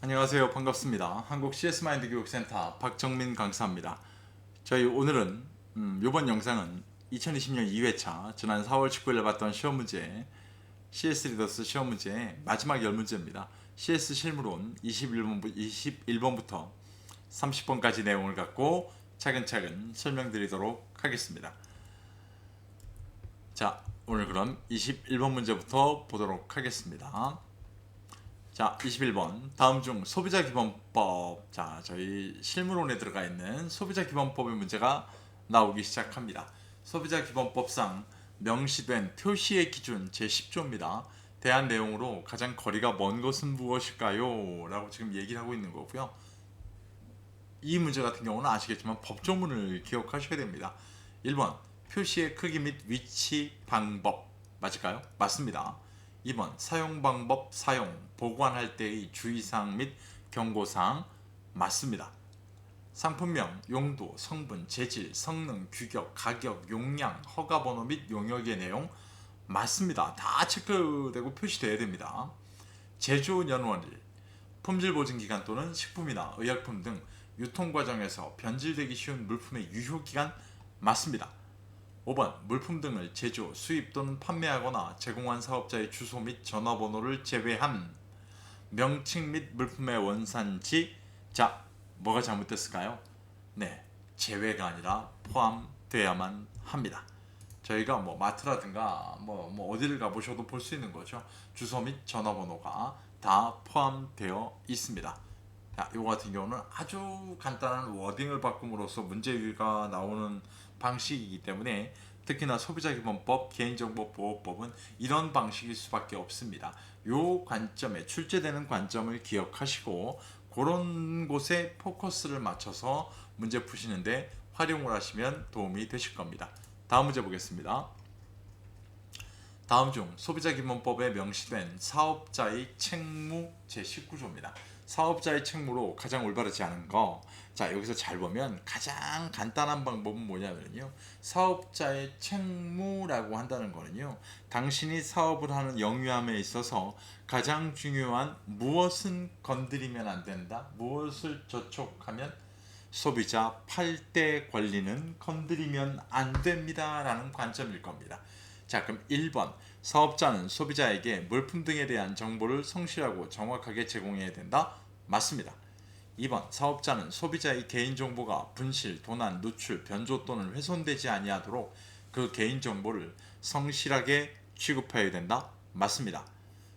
안녕하세요. 반갑습니다. 한국 CS마인드 교육센터 박정민 강사입니다. 저희 오늘은 이번 영상은 2020년 2회차 지난 4월 19일에 봤던 시험 문제 CS 리더스 시험 문제 마지막 10문제입니다. CS 실무론 21번부터 30번까지 내용을 갖고 차근차근 설명드리도록 하겠습니다. 자, 오늘 그럼 21번 문제부터 보도록 하겠습니다. 자, 21번. 다음 중 소비자 기본법. 자, 저희 실무론에 들어가 있는 소비자 기본법의 문제가 나오기 시작합니다. 소비자 기본법상 명시된 표시의 기준 제10조입니다. 대한 내용으로 가장 거리가 먼 것은 무엇일까요? 라고 지금 얘기를 하고 있는 거고요. 이 문제 같은 경우는 아시겠지만 법조문을 기억하셔야 됩니다. 1번. 표시의 크기 및 위치 방법. 맞을까요? 맞습니다. 2번 사용 방법, 사용, 보관할 때의 주의사항 및 경고사항 맞습니다. 상품명, 용도, 성분, 재질, 성능, 규격, 가격, 용량, 허가번호 및 용역의 내용 맞습니다. 다 체크되고 표시되어야 됩니다. 제조 연원일, 품질 보증 기간 또는 식품이나 의약품 등 유통 과정에서 변질되기 쉬운 물품의 유효 기간 맞습니다. 5번 물품 등을 제조, 수입 또는 판매하거나 제공한 사업자의 주소 및 전화번호를 제외한 명칭 및 물품의 원산지. 자, 뭐가 잘못됐을까요? 네, 제외가 아니라 포함되어야만 합니다. 저희가 뭐 마트라든가 뭐 어디를 가보셔도 볼 수 있는 거죠. 주소 및 전화번호가 다 포함되어 있습니다. 자, 이거 같은 경우는 아주 간단한 워딩을 바꿈으로써 문제가 나오는 방식이기 때문에 특히나 소비자기본법, 개인정보보호법은 이런 방식일 수밖에 없습니다. 요 관점에 출제되는 관점을 기억하시고 그런 곳에 포커스를 맞춰서 문제 푸시는데 활용을 하시면 도움이 되실 겁니다. 다음 문제 보겠습니다. 다음 중 소비자기본법에 명시된 사업자의 책무 제19조입니다. 사업자의 책무로 가장 올바르지 않은 거. 자, 여기서 잘 보면 가장 간단한 방법은 뭐냐면요, 사업자의 책무라고 한다는 거는요, 당신이 사업을 하는 영위함에 있어서 가장 중요한 무엇은 건드리면 안 된다, 무엇을 저촉하면 소비자 8대 권리는 건드리면 안 됩니다 라는 관점일 겁니다. 자, 그럼 1번 사업자는 소비자에게 물품 등에 대한 정보를 성실하고 정확하게 제공해야 된다. 맞습니다. 2번 사업자는 소비자의 개인정보가 분실, 도난, 누출, 변조 또는 훼손되지 아니하도록 그 개인정보를 성실하게 취급해야 된다. 맞습니다.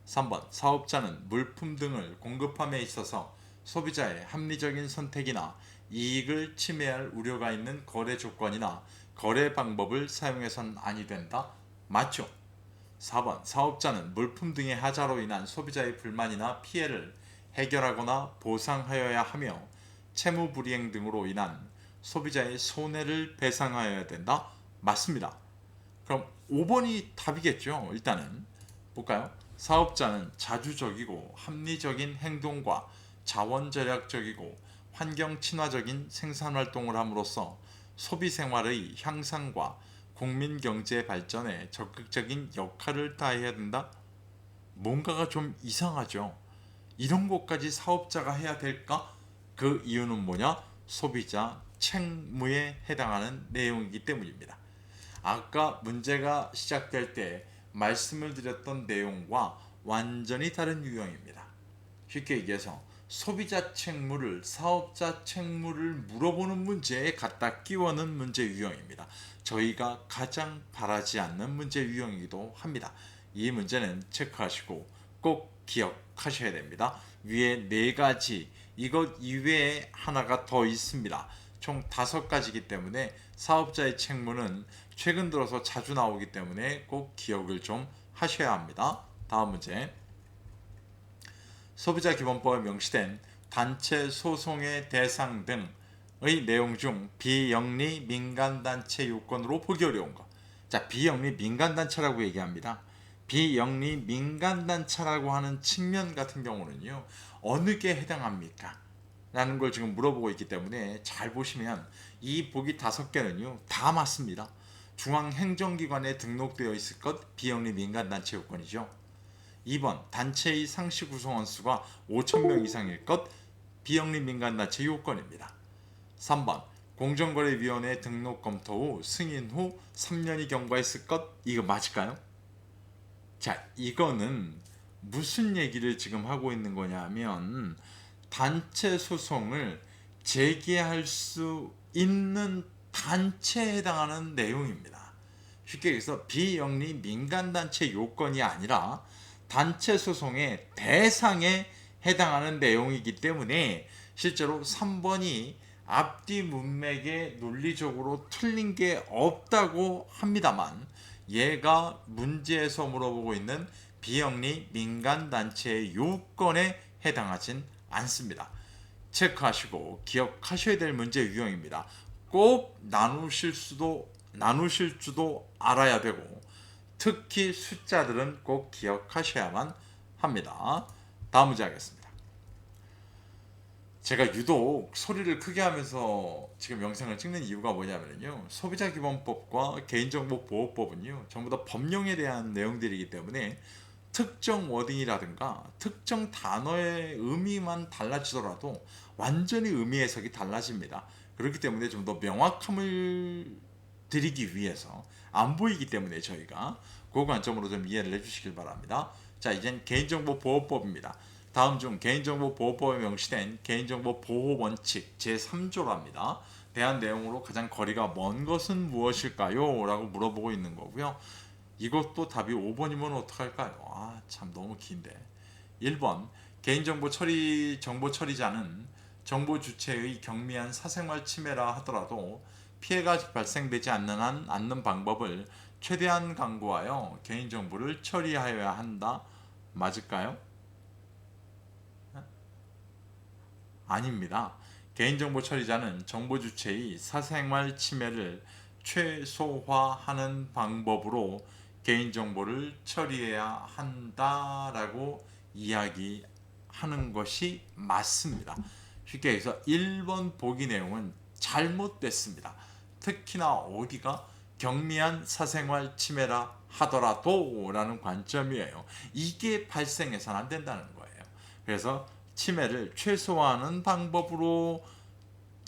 3번 사업자는 물품 등을 공급함에 있어서 소비자의 합리적인 선택이나 이익을 침해할 우려가 있는 거래 조건이나 거래 방법을 사용해서는 아니 된다. 맞죠? 4번 사업자는 물품 등의 하자로 인한 소비자의 불만이나 피해를 해결하거나 보상하여야 하며 채무 불이행 등으로 인한 소비자의 손해를 배상하여야 된다. 맞습니다. 그럼 5번이 답이겠죠. 일단은 볼까요? 사업자는 자주적이고 합리적인 행동과 자원절약적이고 환경 친화적인 생산활동을 함으로써 소비생활의 향상과 국민경제 발전에 적극적인 역할을 다해야 된다? 뭔가가 좀 이상하죠. 이런 것까지 사업자가 해야 될까? 그 이유는 뭐냐? 소비자 책무에 해당하는 내용이기 때문입니다. 아까 문제가 시작될 때 말씀을 드렸던 내용과 완전히 다른 유형입니다. 쉽게 얘기해서 소비자 책무를 사업자 책무를 물어보는 문제에 갖다 끼워넣은 문제 유형입니다. 저희가 가장 바라지 않는 문제 유형이기도 합니다. 이 문제는 체크하시고 꼭 기억하셔야 됩니다. 위에 4가지, 이것 이외에 하나가 더 있습니다. 총 5가지이기 때문에 사업자의 책무는 최근 들어서 자주 나오기 때문에 꼭 기억을 좀 하셔야 합니다. 다음 문제. 소비자기본법에 명시된 단체 소송의 대상 등의 내용 중 비영리 민간단체 요건으로 보기 어려운 것. 자, 비영리 민간단체라고 얘기합니다. 비영리 민간단체라고 하는 측면 같은 경우는요, 어느 게 해당합니까? 라는 걸 지금 물어보고 있기 때문에 잘 보시면 이 보기 5개는요 다 맞습니다. 중앙행정기관에 등록되어 있을 것 비영리 민간단체 요건이죠. 2번 단체의 상시 구성원 수가 5,000명 이상일 것, 비영리 민간단체 요건입니다. 3번 공정거래위원회 등록 검토 후 승인 후 3년이 경과했을 것. 이거 맞을까요? 자, 이거는 무슨 얘기를 지금 하고 있는 거냐면 단체 소송을 제기할 수 있는 단체에 해당하는 내용입니다. 쉽게 얘기해서 비영리 민간단체 요건이 아니라 단체 소송의 대상에 해당하는 내용이기 때문에 실제로 3번이 앞뒤 문맥에 논리적으로 틀린 게 없다고 합니다만, 얘가 문제에서 물어보고 있는 비영리 민간단체의 요건에 해당하진 않습니다. 체크하시고 기억하셔야 될 문제 유형입니다. 꼭 나누실 줄도 알아야 되고, 특히 숫자들은 꼭 기억하셔야만 합니다. 다음 문제 하겠습니다. 제가 유독 소리를 크게 하면서 지금 영상을 찍는 이유가 뭐냐면요, 소비자기본법과 개인정보보호법은요 전부 다 법령에 대한 내용들이기 때문에 특정 워딩이라든가 특정 단어의 의미만 달라지더라도 완전히 의미 해석이 달라집니다. 그렇기 때문에 좀 더 명확함을 드리기 위해서, 안 보이기 때문에 저희가 그 관점으로 좀 이해를 해주시길 바랍니다. 자, 이젠 개인정보보호법입니다. 다음 중 개인정보보호법에 명시된 개인정보보호원칙 제3조랍니다. 대한 내용으로 가장 거리가 먼 것은 무엇일까요? 라고 물어보고 있는 거고요. 이것도 답이 5번이면 어떡할까요? 참 너무 긴데. 1번 개인정보 정보 처리자는 정보 주체의 경미한 사생활 침해라 하더라도 피해가 발생되지 않는 방법을 최대한 강구하여 개인정보를 처리하여야 한다. 맞을까요? 아닙니다. 개인정보 처리자는 정보 주체의 사생활 침해를 최소화하는 방법으로 개인정보를 처리해야 한다라고 이야기하는 것이 맞습니다. 쉽게 해서 1번 보기 내용은 잘못됐습니다. 특히나 어디가 경미한 사생활 침해라 하더라도 라는 관점이에요. 이게 발생해서는 안 된다는 거예요. 그래서 침해를 최소화하는 방법으로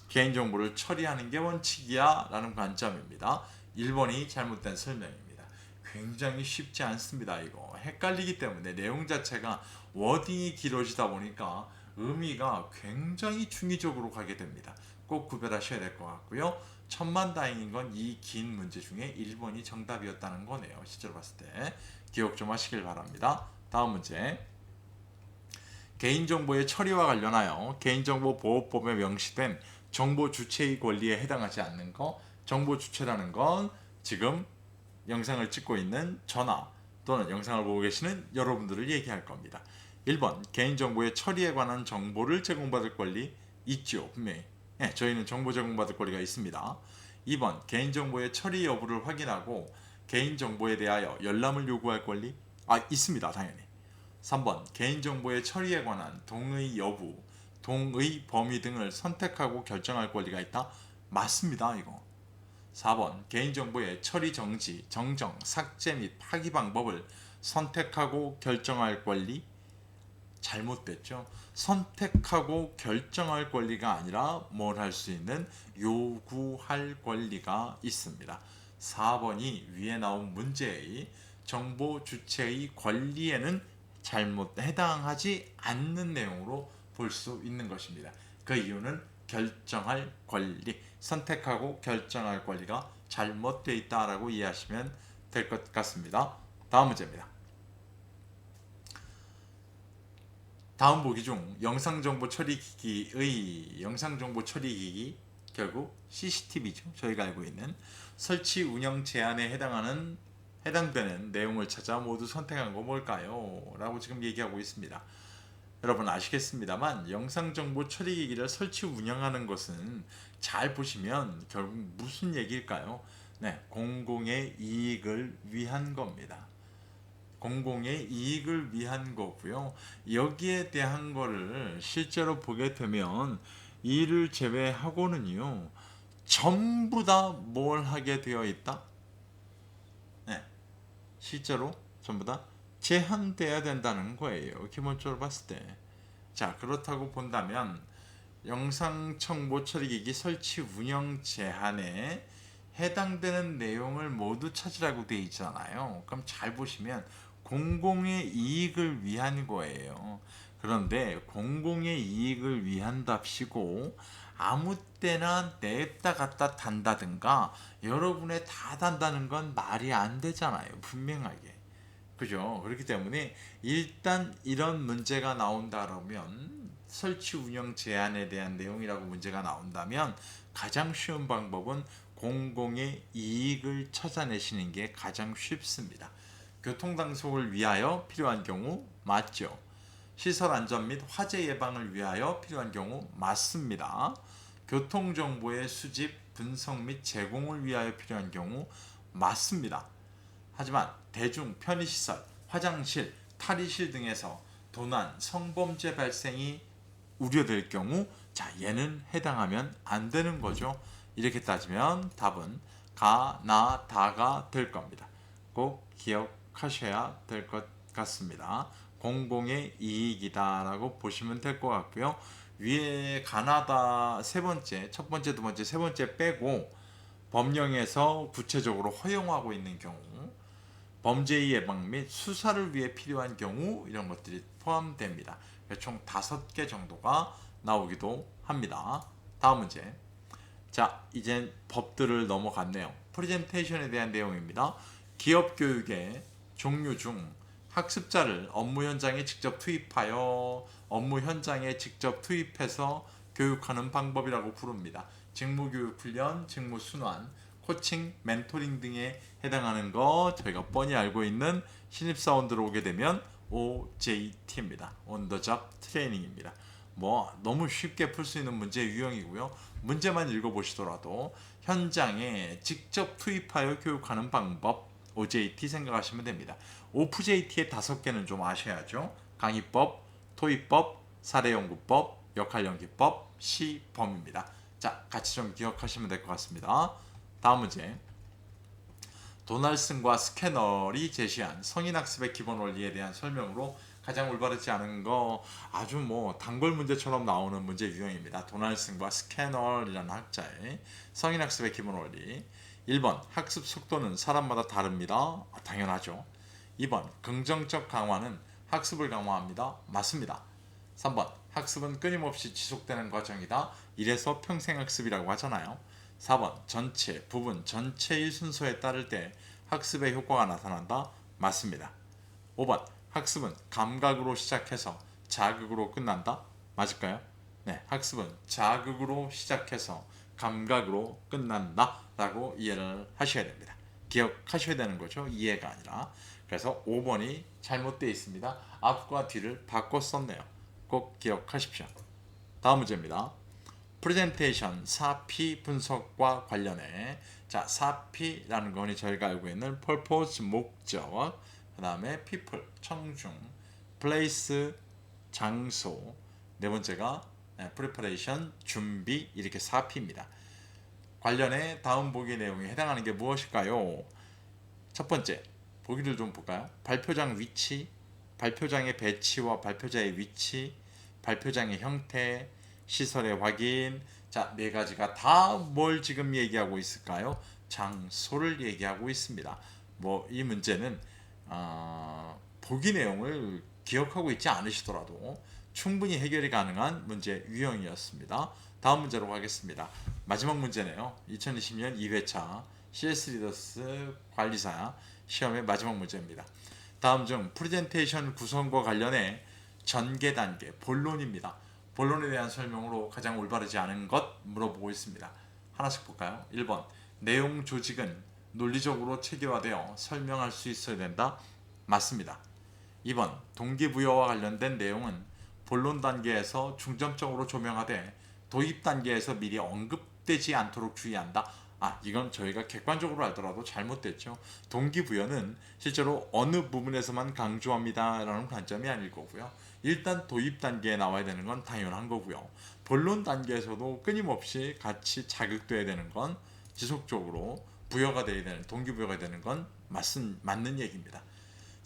개인정보를 처리하는 게 원칙이야 라는 관점입니다. 1번이 잘못된 설명입니다. 굉장히 쉽지 않습니다. 이거 헷갈리기 때문에 내용 자체가 워딩이 길어지다 보니까 의미가 굉장히 중의적으로 가게 됩니다. 꼭 구별하셔야 될 것 같고요. 천만다행인 건 이 긴 문제 중에 1번이 정답이었다는 거네요. 실제로 봤을 때 기억 좀 하시길 바랍니다. 다음 문제. 개인정보의 처리와 관련하여 개인정보보호법에 명시된 정보 주체의 권리에 해당하지 않는 것. 정보 주체라는 건 지금 영상을 찍고 있는 저나 또는 영상을 보고 계시는 여러분들을 얘기할 겁니다. 1번 개인정보의 처리에 관한 정보를 제공받을 권리 있죠. 분명히 저희는 정보 제공받을 권리가 있습니다. 2번 개인정보의 처리 여부를 확인하고 개인정보에 대하여 열람을 요구할 권리 있습니다. 당연히. 3번 개인정보의 처리에 관한 동의 여부, 동의 범위 등을 선택하고 결정할 권리가 있다. 맞습니다. 이거. 4번 개인정보의 처리 정지, 정정, 삭제 및 파기 방법을 선택하고 결정할 권리. 잘못됐죠. 선택하고 결정할 권리가 아니라 뭘 할 수 있는, 요구할 권리가 있습니다. 4번이 위에 나온 문제의 정보 주체의 권리에는 해당하지 않는 내용으로 볼 수 있는 것입니다. 그 이유는 결정할 권리, 선택하고 결정할 권리가 잘못되어 있다라고 이해하시면 될 것 같습니다. 다음 문제입니다. 다음 보기 중 영상정보 처리기기, 결국 CCTV죠. 저희가 알고 있는 설치 운영 제한에 해당되는 내용을 찾아 모두 선택한 거 뭘까요? 라고 지금 얘기하고 있습니다. 여러분 아시겠습니다만 영상정보 처리기기를 설치 운영하는 것은 잘 보시면 결국 무슨 얘기일까요? 공공의 이익을 위한 겁니다. 공공의 이익을 위한 거고요. 여기에 대한 거를 실제로 보게 되면 이를 제외하고는요 전부 다 뭘 하게 되어 있다? 실제로 전부 다 제한돼야 된다는 거예요. 기본적으로 봤을 때. 자, 그렇다고 본다면 영상 첨부 처리기기 설치 운영 제한에 해당되는 내용을 모두 찾으라고 되어 있잖아요. 그럼 잘 보시면 공공의 이익을 위한 거예요. 그런데 공공의 이익을 위한답시고 아무 때나 냈다 갖다 단다든가 여러분의 다 단다는 건 말이 안 되잖아요. 분명하게. 그죠? 그렇기 때문에 일단 이런 문제가 나온다면 설치 운영 제한에 대한 내용이라고 문제가 나온다면 가장 쉬운 방법은 공공의 이익을 찾아내시는 게 가장 쉽습니다. 교통 단속을 위하여 필요한 경우 맞죠? 시설 안전 및 화재 예방을 위하여 필요한 경우 맞습니다. 교통 정보의 수집, 분석 및 제공을 위하여 필요한 경우 맞습니다. 하지만 대중 편의시설, 화장실, 탈의실 등에서 도난, 성범죄 발생이 우려될 경우 자 얘는 해당하면 안 되는 거죠. 이렇게 따지면 답은 가, 나, 다가 될 겁니다. 꼭 기억하셔야 될 것 같습니다. 공공의 이익이다 라고 보시면 될 것 같고요. 위에 가나다 세 번째, 첫 번째, 두 번째, 세 번째 빼고 법령에서 구체적으로 허용하고 있는 경우 범죄 예방 및 수사를 위해 필요한 경우 이런 것들이 포함됩니다. 총 5개 정도가 나오기도 합니다. 다음 문제. 자, 이젠 법들을 넘어갔네요. 프레젠테이션에 대한 내용입니다. 기업 교육의 종류 중 학습자를 업무 현장에 직접 투입하여 업무 현장에 직접 투입해서 교육하는 방법이라고 부릅니다. 직무교육 훈련, 직무순환, 코칭, 멘토링 등에 해당하는 거 저희가 뻔히 알고 있는 신입사원들 오게 되면 OJT입니다. On the Job Training입니다. 뭐 너무 쉽게 풀 수 있는 문제 유형이고요. 문제만 읽어보시더라도 현장에 직접 투입하여 교육하는 방법 OJT 생각하시면 됩니다. OFJT의 5개는 좀 아셔야죠. 강의법, 토의법, 사례연구법, 역할연기법, 시범입니다. 자, 같이 좀 기억하시면 될 것 같습니다. 다음 문제. 도널슨과 스캐널이 제시한 성인학습의 기본 원리에 대한 설명으로 가장 올바르지 않은 거 아주 뭐 단골 문제처럼 나오는 문제 유형입니다. 도널슨과 스캐널이라는 학자의 성인학습의 기본 원리. 1번 학습 속도는 사람마다 다릅니다. 당연하죠. 2번 긍정적 강화는 학습을 강화합니다. 맞습니다. 3번 학습은 끊임없이 지속되는 과정이다. 이래서 평생학습이라고 하잖아요. 4번 전체, 부분, 전체의 순서에 따를 때 학습의 효과가 나타난다. 맞습니다. 5번 학습은 감각으로 시작해서 자극으로 끝난다. 맞을까요? 네, 학습은 자극으로 시작해서 감각으로 끝난다 라고 이해를 하셔야 됩니다. 기억하셔야 되는 거죠. 이해가 아니라. 그래서 5번이 잘못되어 있습니다. 앞과 뒤를 바꿔 썼네요. 꼭 기억하십시오. 다음 문제입니다. 프레젠테이션 4P 분석과 관련해 자 4P라는 거는 저희가 알고 있는 purpose 목적, 그 다음에 people 청중, place 장소, 네 번째가 preparation 준비, 이렇게 4P입니다. 관련해 다음 보기 내용에 해당하는 게 무엇일까요? 첫 번째 보기를 좀 볼까요? 발표장 위치, 발표장의 배치와 발표자의 위치, 발표장의 형태, 시설의 확인. 자, 네 가지가 다 뭘 지금 얘기하고 있을까요? 장소를 얘기하고 있습니다. 뭐 이 문제는 보기 내용을 기억하고 있지 않으시더라도 충분히 해결이 가능한 문제 유형이었습니다. 다음 문제로 가겠습니다. 마지막 문제네요. 2020년 2회차 CS 리더스 관리사 시험의 마지막 문제입니다. 다음 중 프레젠테이션 구성과 관련해 전개 단계, 본론입니다. 본론에 대한 설명으로 가장 올바르지 않은 것 물어보고 있습니다. 하나씩 볼까요? 1번 내용 조직은 논리적으로 체계화되어 설명할 수 있어야 된다. 맞습니다. 2번 동기부여와 관련된 내용은 본론 단계에서 중점적으로 조명하되 도입 단계에서 미리 언급되지 않도록 주의한다. 이건 저희가 객관적으로 알더라도 잘못됐죠. 동기부여는 실제로 어느 부분에서만 강조합니다 라는 관점이 아닐 거고요. 일단 도입 단계에 나와야 되는 건 당연한 거고요. 본론 단계에서도 끊임없이 같이 자극돼야 되는 건, 지속적으로 부여가 돼야 되는, 동기부여가 되는 건 맞는 얘기입니다.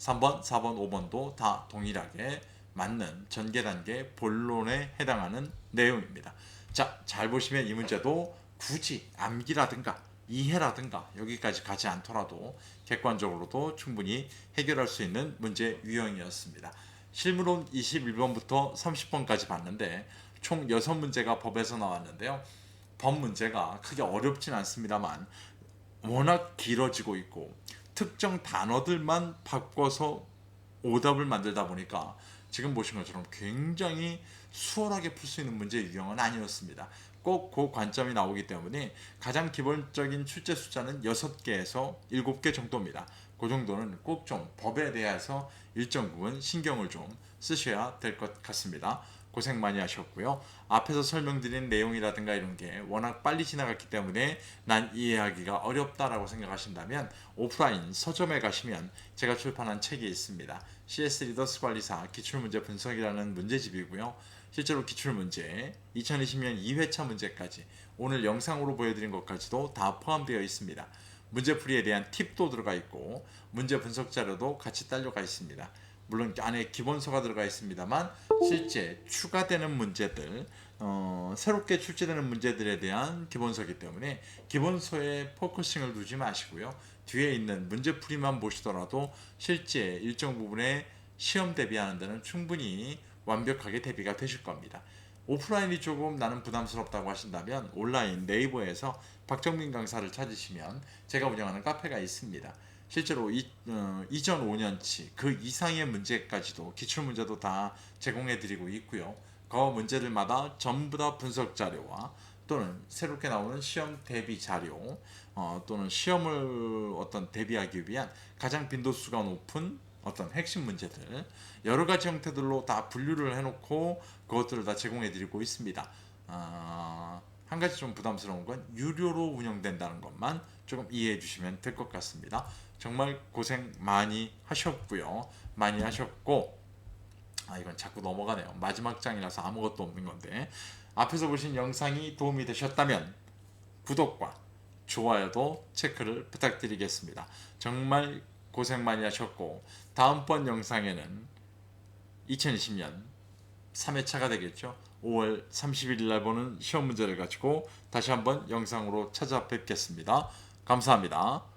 3번, 4번, 5번도 다 동일하게 맞는 전개단계 본론에 해당하는 내용입니다. 자, 잘 보시면 이 문제도 굳이 암기라든가 이해라든가 여기까지 가지 않더라도 객관적으로도 충분히 해결할 수 있는 문제 유형이었습니다. 실무론 21번부터 30번까지 봤는데 총 6문제가 법에서 나왔는데요. 법 문제가 크게 어렵진 않습니다만 워낙 길어지고 있고 특정 단어들만 바꿔서 오답을 만들다 보니까 지금 보신 것처럼 굉장히 수월하게 풀 수 있는 문제 유형은 아니었습니다. 꼭 그 관점이 나오기 때문에 가장 기본적인 출제 숫자는 6개에서 7개 정도입니다. 그 정도는 꼭 좀 법에 대해서 일정 부분 신경을 좀 쓰셔야 될 것 같습니다. 고생 많이 하셨고요. 앞에서 설명드린 내용이라든가 이런 게 워낙 빨리 지나갔기 때문에 난 이해하기가 어렵다라고 생각하신다면 오프라인 서점에 가시면 제가 출판한 책이 있습니다. CS 리더스 관리사 기출문제 분석이라는 문제집이고요. 실제로 기출문제 2020년 2회차 문제까지 오늘 영상으로 보여드린 것까지도 다 포함되어 있습니다. 문제풀이에 대한 팁도 들어가 있고 문제 분석 자료도 같이 딸려가 있습니다. 물론 안에 기본서가 들어가 있습니다만 실제 추가되는 문제들 새롭게 출제되는 문제들에 대한 기본서이기 때문에 기본서에 포커싱을 두지 마시고요. 뒤에 있는 문제풀이만 보시더라도 실제 일정 부분에 시험 대비하는 데는 충분히 완벽하게 대비가 되실 겁니다. 오프라인이 조금 나는 부담스럽다고 하신다면 온라인 네이버에서 박정민 강사를 찾으시면 제가 운영하는 카페가 있습니다. 실제로 이전 5년치 그 이상의 문제까지도 기출문제도 다 제공해드리고 있고요. 그 문제들마다 전부 다 분석 자료와 또는 새롭게 나오는 시험 대비 자료 또는 시험을 어떤 대비하기 위한 가장 빈도수가 높은 어떤 핵심 문제들 여러 가지 형태들로 다 분류를 해놓고 그것들을 다 제공해드리고 있습니다. 한 가지 좀 부담스러운 건 유료로 운영된다는 것만 조금 이해해 주시면 될 것 같습니다. 정말 고생 많이 하셨고요. 많이 하셨고 이건 자꾸 넘어가네요. 마지막 장이라서 아무것도 없는 건데 앞에서 보신 영상이 도움이 되셨다면 구독과 좋아요도 체크를 부탁드리겠습니다. 정말 고생 많이 하셨고 다음번 영상에는 2020년 3회차가 되겠죠. 5월 31일 날 보는 시험 문제를 가지고 다시 한번 영상으로 찾아뵙겠습니다. 감사합니다.